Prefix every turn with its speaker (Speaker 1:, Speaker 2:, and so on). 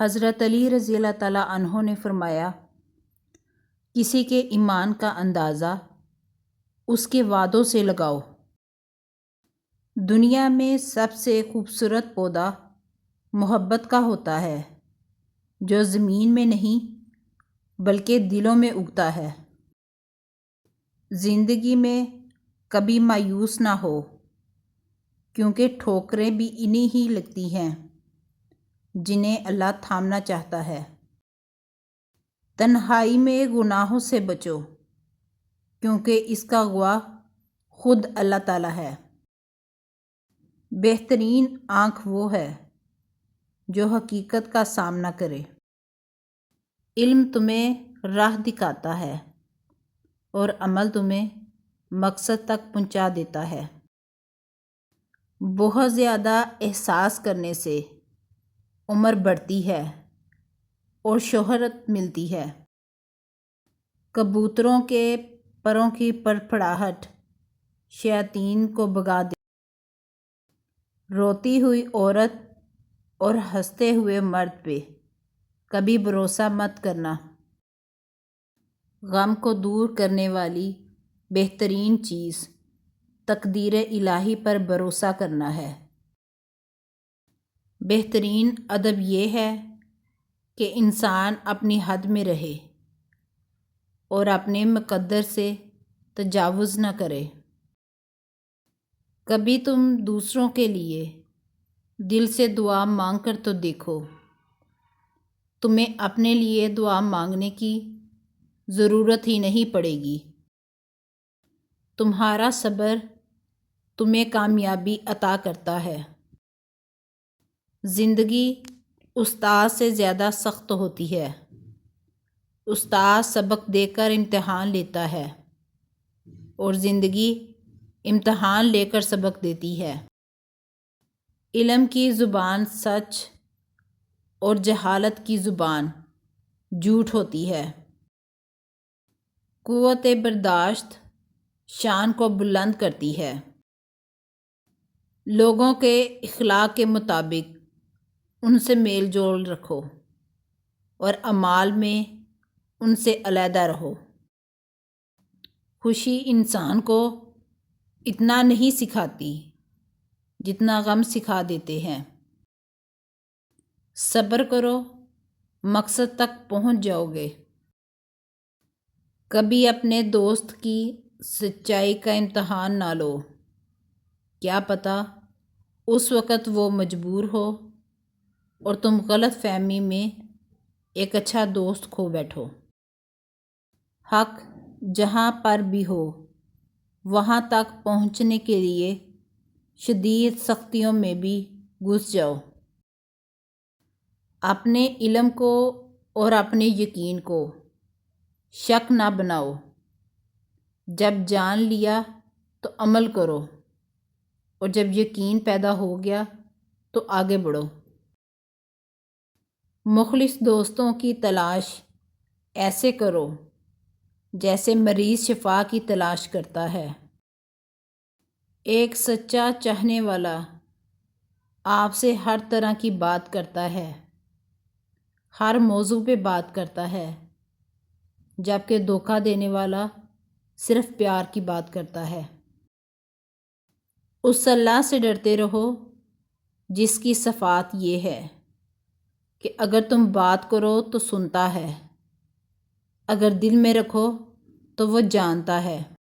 Speaker 1: حضرت علی رضی اللہ تعالیٰ عنہ نے فرمایا، کسی کے ایمان کا اندازہ اس کے وعدوں سے لگاؤ۔ دنیا میں سب سے خوبصورت پودا محبت کا ہوتا ہے، جو زمین میں نہیں بلکہ دلوں میں اگتا ہے۔ زندگی میں کبھی مایوس نہ ہو، کیونکہ ٹھوکریں بھی انہیں ہی لگتی ہیں جنہیں اللہ تھامنا چاہتا ہے۔ تنہائی میں گناہوں سے بچو، کیونکہ اس کا گواہ خود اللہ تعالیٰ ہے۔ بہترین آنکھ وہ ہے جو حقیقت کا سامنا کرے۔ علم تمہیں راہ دکھاتا ہے اور عمل تمہیں مقصد تک پہنچا دیتا ہے۔ بہت زیادہ احساس کرنے سے عمر بڑھتی ہے اور شہرت ملتی ہے۔ کبوتروں کے پروں کی پڑپڑاہٹ شیاطین کو بھگا دے۔ روتی ہوئی عورت اور ہنستے ہوئے مرد پہ کبھی بھروسہ مت کرنا۔ غم کو دور کرنے والی بہترین چیز تقدیر الہی پر بھروسہ کرنا ہے۔ بہترین ادب یہ ہے کہ انسان اپنی حد میں رہے اور اپنے مقدر سے تجاوز نہ کرے۔ کبھی تم دوسروں کے لیے دل سے دعا مانگ کر تو دیکھو، تمہیں اپنے لیے دعا مانگنے کی ضرورت ہی نہیں پڑے گی۔ تمہارا صبر تمہیں کامیابی عطا کرتا ہے۔ زندگی استاد سے زیادہ سخت ہوتی ہے۔ استاد سبق دے کر امتحان لیتا ہے اور زندگی امتحان لے کر سبق دیتی ہے۔ علم کی زبان سچ اور جہالت کی زبان جھوٹ ہوتی ہے۔ قوت برداشت شان کو بلند کرتی ہے۔ لوگوں کے اخلاق کے مطابق ان سے میل جول رکھو اور اعمال میں ان سے علیحدہ رہو۔ خوشی انسان کو اتنا نہیں سکھاتی جتنا غم سکھا دیتے ہیں۔ صبر کرو، مقصد تک پہنچ جاؤ گے۔ کبھی اپنے دوست کی سچائی کا امتحان نہ لو، کیا پتہ اس وقت وہ مجبور ہو اور تم غلط فہمی میں ایک اچھا دوست کھو بیٹھو۔ حق جہاں پر بھی ہو وہاں تک پہنچنے کے لیے شدید سختیوں میں بھی گھس جاؤ۔ اپنے علم کو اور اپنے یقین کو شک نہ بناؤ۔ جب جان لیا تو عمل کرو اور جب یقین پیدا ہو گیا تو آگے بڑھو۔ مخلص دوستوں کی تلاش ایسے کرو جیسے مریض شفا کی تلاش کرتا ہے۔ ایک سچا چاہنے والا آپ سے ہر طرح کی بات کرتا ہے، ہر موضوع پہ بات کرتا ہے، جبکہ دھوکہ دینے والا صرف پیار کی بات کرتا ہے۔ اس اللہ سے ڈرتے رہو جس کی صفات یہ ہے کہ اگر تم بات کرو تو سنتا ہے، اگر دل میں رکھو تو وہ جانتا ہے۔